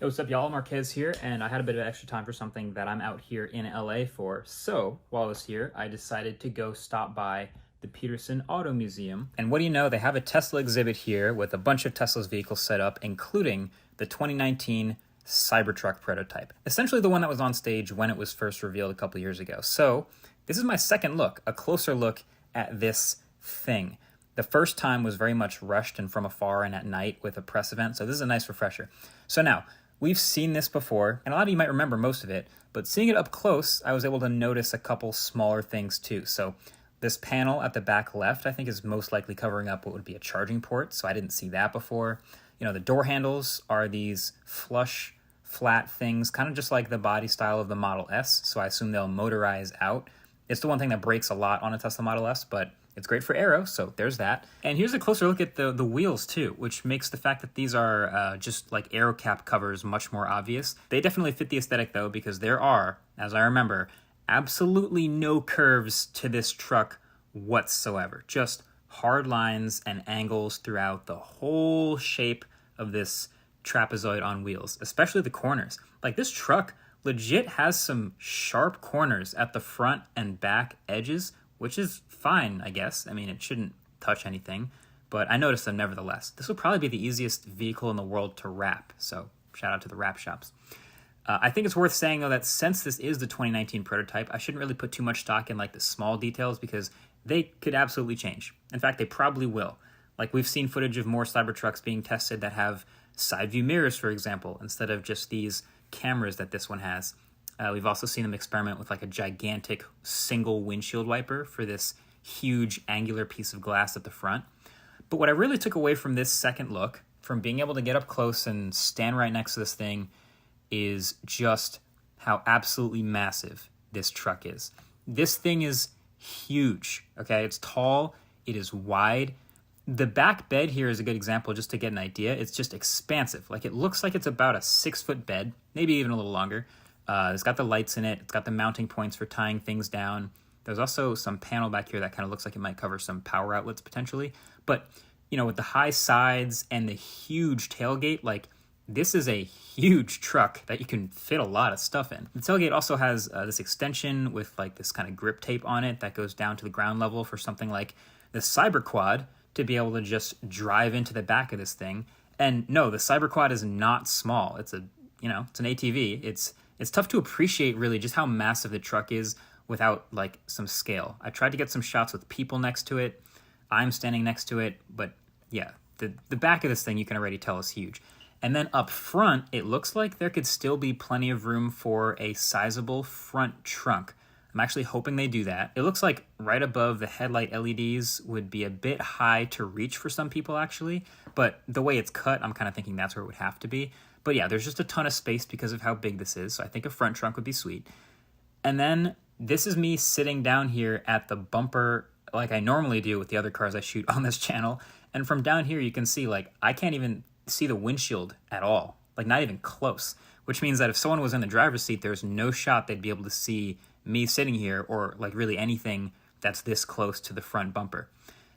Hey, what's up, y'all? Marquez here, and I had a bit of extra time for something that I'm out here in LA for. So, while I was here, I decided to go stop by the Peterson Auto Museum. And what do you know? They have a Tesla exhibit here with a bunch of Tesla's vehicles set up, including the 2019 Cybertruck prototype. Essentially the one that was on stage when it was first revealed a couple years ago. So, this is my second look, a closer look at this thing. The first time was very much rushed and from afar and at night with a press event, so this is a nice refresher. So now, we've seen this before, and a lot of you might remember most of it, but seeing it up close, I was able to notice a couple smaller things too. So this panel at the back left, I think, is most likely covering up what would be a charging port, so I didn't see that before. You know, the door handles are these flush, flat things, kind of just like the body style of the Model S, so I assume they'll motorize out. It's the one thing that breaks a lot on a Tesla Model S, but it's great for aero, so there's that. And here's a closer look at the wheels too, which makes the fact that these are just like aero cap covers much more obvious. They definitely fit the aesthetic though, because there are, as I remember, absolutely no curves to this truck whatsoever. Just hard lines and angles throughout the whole shape of this trapezoid on wheels, especially the corners. Like, this truck legit has some sharp corners at the front and back edges, which is fine, I guess. I mean, it shouldn't touch anything, but I noticed them nevertheless. This will probably be the easiest vehicle in the world to wrap, so shout out to the wrap shops. I think it's worth saying, though, that since this is the 2019 prototype, I shouldn't really put too much stock in like the small details, because they could absolutely change. In fact, they probably will. Like, we've seen footage of more Cybertrucks being tested that have side view mirrors, for example, instead of just these cameras that this one has. We've also seen them experiment with like a gigantic single windshield wiper for this huge angular piece of glass at the front. But what I really took away from this second look, from being able to get up close and stand right next to this thing, is just how absolutely massive this truck is. This thing is huge, okay? It's tall, it is wide. The back bed here is a good example just to get an idea. It's just expansive. Like, it looks like it's about a 6-foot bed, maybe even a little longer. It's got the lights in it. It's got the mounting points for tying things down. There's also some panel back here that kind of looks like it might cover some power outlets potentially. But, you know, with the high sides and the huge tailgate, like, this is a huge truck that you can fit a lot of stuff in. The tailgate also has this extension with like this kind of grip tape on it that goes down to the ground level for something like the Cyberquad to be able to just drive into the back of this thing. And no, the Cyberquad is not small. It's an ATV. It's tough to appreciate really just how massive the truck is without like some scale. I tried to get some shots with people next to it. I'm standing next to it, but yeah, the back of this thing you can already tell is huge. And then up front, it looks like there could still be plenty of room for a sizable front trunk. I'm actually hoping they do that. It looks like right above the headlight LEDs would be a bit high to reach for some people actually, but the way it's cut, I'm kind of thinking that's where it would have to be. But yeah, there's just a ton of space because of how big this is, so I think a front trunk would be sweet. And then this is me sitting down here at the bumper like I normally do with the other cars I shoot on this channel. And from down here, you can see, like, I can't even see the windshield at all, like not even close, which means that if someone was in the driver's seat, there's no shot they'd be able to see me sitting here or like really anything that's this close to the front bumper.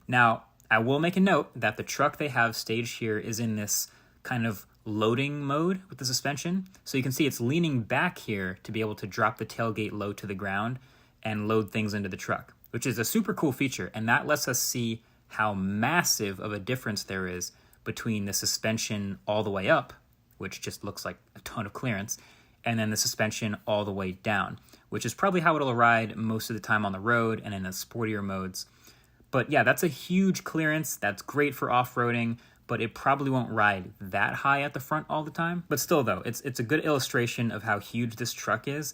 Now, I will make a note that the truck they have staged here is in this kind of loading mode with the suspension. So you can see it's leaning back here to be able to drop the tailgate low to the ground and load things into the truck, which is a super cool feature. And that lets us see how massive of a difference there is between the suspension all the way up, which just looks like a ton of clearance, and then the suspension all the way down, which is probably how it'll ride most of the time on the road and in the sportier modes. But yeah, that's a huge clearance. That's great for off-roading, but it probably won't ride that high at the front all the time. But still, though, it's a good illustration of how huge this truck is.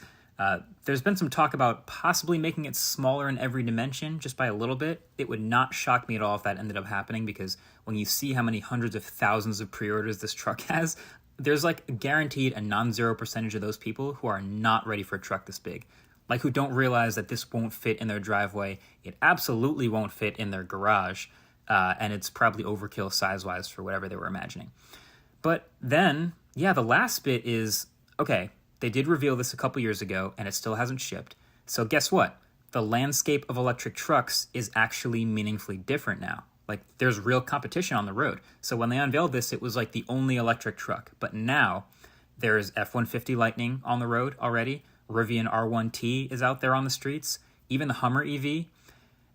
There's been some talk about possibly making it smaller in every dimension, just by a little bit. It would not shock me at all if that ended up happening, because when you see how many hundreds of thousands of pre-orders this truck has, there's like guaranteed a non-zero percentage of those people who are not ready for a truck this big. Like, who don't realize that this won't fit in their driveway. It absolutely won't fit in their garage. And it's probably overkill size-wise for whatever they were imagining. But then, yeah, the last bit is, okay, they did reveal this a couple years ago, and it still hasn't shipped. So guess what? The landscape of electric trucks is actually meaningfully different now. Like, there's real competition on the road. So when they unveiled this, it was like the only electric truck. But now, There's F-150 Lightning on the road already. Rivian R1T is out there on the streets. Even the Hummer EV.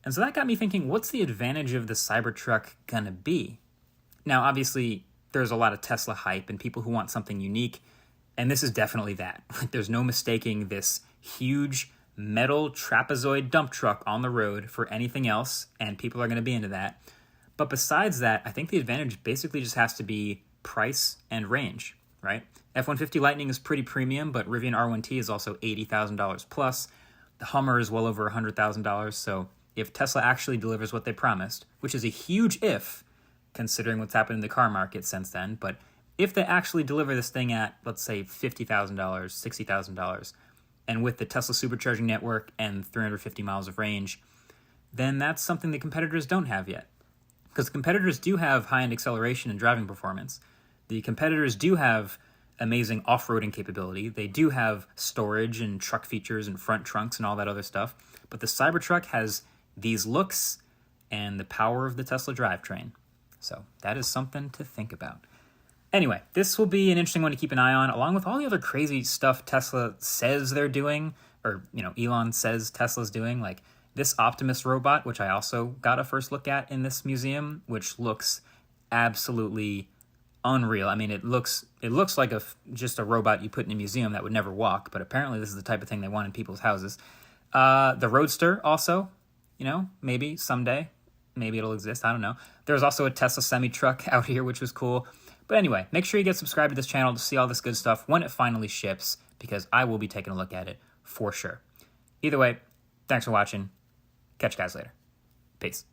And so that got me thinking, what's the advantage of the Cybertruck gonna be? Now, obviously, there's a lot of Tesla hype and people who want something unique, and this is definitely that. There's no mistaking this huge metal trapezoid dump truck on the road for anything else, and people are gonna be into that. But besides that, I think the advantage basically just has to be price and range, right? F-150 Lightning is pretty premium, but Rivian R1T is also $80,000 plus. The Hummer is well over $100,000, so if Tesla actually delivers what they promised, which is a huge if, considering what's happened in the car market since then, but if they actually deliver this thing at, let's say, $50,000, $60,000, and with the Tesla supercharging network and 350 miles of range, then that's something the competitors don't have yet. Because the competitors do have high-end acceleration and driving performance. The competitors do have amazing off-roading capability. They do have storage and truck features and front trunks and all that other stuff. But the Cybertruck has these looks and the power of the Tesla drivetrain. So that is something to think about. Anyway, this will be an interesting one to keep an eye on, along with all the other crazy stuff Tesla says they're doing, or, Elon says Tesla's doing, like this Optimus robot, which I also got a first look at in this museum, which looks absolutely unreal. I mean, it looks like just a robot you put in a museum that would never walk, but apparently this is the type of thing they want in people's houses. The Roadster also, maybe someday, maybe it'll exist, I don't know. There's also a Tesla semi-truck out here, which was cool. But anyway, make sure you get subscribed to this channel to see all this good stuff when it finally ships, because I will be taking a look at it for sure. Either way, thanks for watching. Catch you guys later. Peace.